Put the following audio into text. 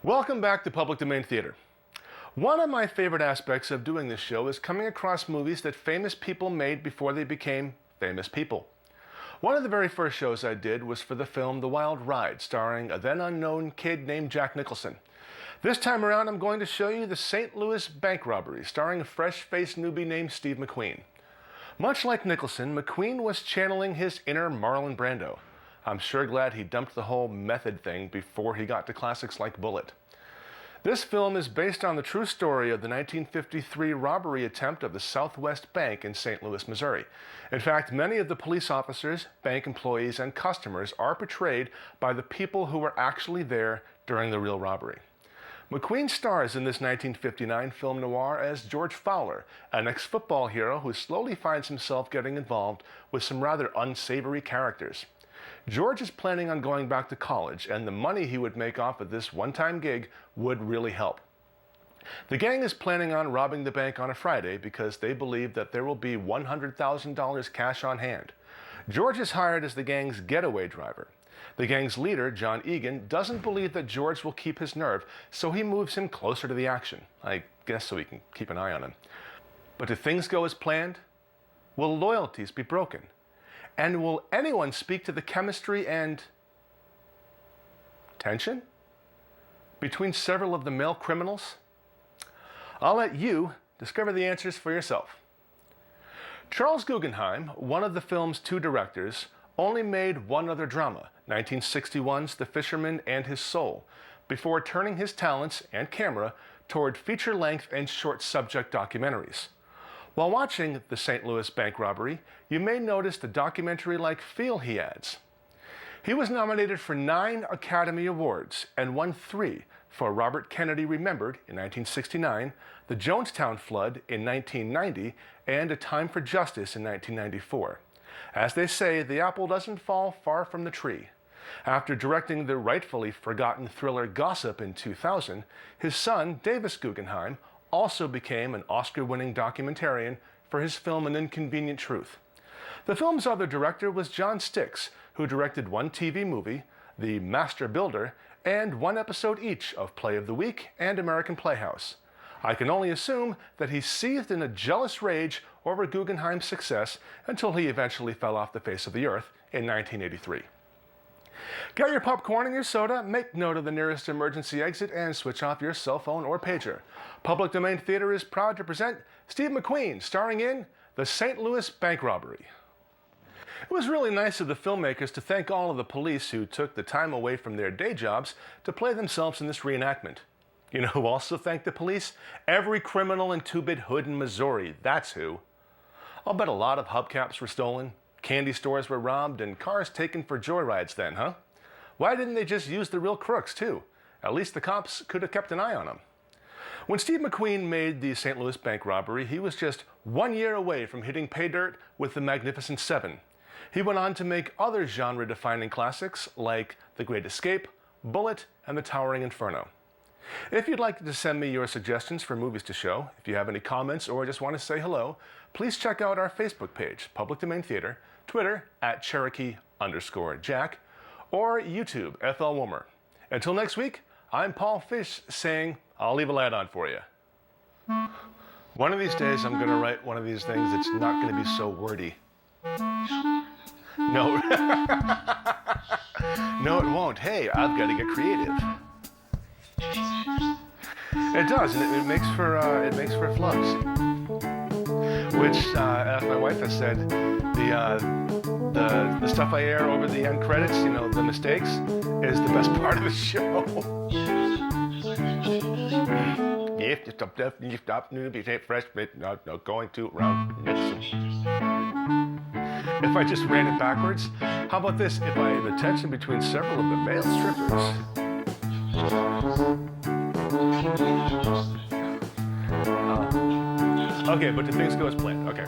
Welcome back to Public Domain Theater. One of my favorite aspects of doing this show is coming across movies that famous people made before they became famous people. One of the very first shows I did was for the film The Wild Ride, starring a then unknown kid named Jack Nicholson. This time around, I'm going to show you the St. Louis Bank Robbery, starring a fresh-faced newbie named Steve McQueen. Much like Nicholson, McQueen was channeling his inner Marlon Brando. I'm sure glad he dumped the whole method thing before he got to classics like Bullitt. This film is based on the true story of the 1953 robbery attempt of the Southwest Bank in St. Louis, Missouri. In fact, many of the police officers, bank employees, and customers are portrayed by the people who were actually there during the real robbery. McQueen stars in this 1959 film noir as George Fowler, an ex-football hero who slowly finds himself getting involved with some rather unsavory characters. George is planning on going back to college, and the money he would make off of this one-time gig would really help. The gang is planning on robbing the bank on a Friday because they believe that there will be $100,000 cash on hand. George is hired as the gang's getaway driver. The gang's leader, John Egan, doesn't believe that George will keep his nerve, so he moves him closer to the action. I guess so he can keep an eye on him. But do things go as planned? Will loyalties be broken? And will anyone speak to the chemistry and tension between several of the male criminals? I'll let you discover the answers for yourself. Charles Guggenheim, one of the film's two directors, only made one other drama, 1961's The Fisherman and His Soul, before turning his talents and camera toward feature-length and short-subject documentaries. While watching the St. Louis Bank Robbery, you may notice the documentary-like feel he adds. He was nominated for 9 Academy Awards and won 3 for Robert Kennedy Remembered in 1969, the Jonestown Flood in 1990, and A Time for Justice in 1994. As they say, the apple doesn't fall far from the tree. After directing the rightfully forgotten thriller Gossip in 2000, his son, Davis Guggenheim, also became an Oscar-winning documentarian for his film An Inconvenient Truth. The film's other director was John Stix, who directed 1 TV movie, The Master Builder, and 1 episode each of Play of the Week and American Playhouse. I can only assume that he seethed in a jealous rage over Guggenheim's success until he eventually fell off the face of the earth in 1983. Get your popcorn and your soda, make note of the nearest emergency exit, and switch off your cell phone or pager. Public Domain Theater is proud to present Steve McQueen, starring in The St. Louis Bank Robbery. It was really nice of the filmmakers to thank all of the police who took the time away from their day jobs to play themselves in this reenactment. You know who also thanked the police? Every criminal in two-bit hood in Missouri, that's who. I'll bet a lot of hubcaps were stolen, candy stores were robbed, and cars taken for joyrides then, huh? Why didn't they just use the real crooks, too? At least the cops could have kept an eye on them. When Steve McQueen made the St. Louis Bank Robbery, he was just 1 year away from hitting pay dirt with The Magnificent Seven. He went on to make other genre-defining classics like The Great Escape, Bullitt, and The Towering Inferno. If you'd like to send me your suggestions for movies to show, if you have any comments or just want to say hello, please check out our Facebook page, Public Domain Theater, Twitter @Cherokee_Jack, or YouTube, FL Womer. Until next week, I'm Paul Fish saying, I'll leave a light on for you. One of these days, I'm going to write one of these things that's not going to be so wordy. No. No, it won't. Hey, I've got to get creative. It does, and it makes for flubs. Which, as my wife has said, the stuff I air over the end credits, you know, the mistakes, is the best part of the show. If you stop deaf, you stop new, be fresh, not going to round Nixon. If I just ran it backwards, how about this? If I had the tension between several of the male strippers. Okay, but the things go as planned. Okay.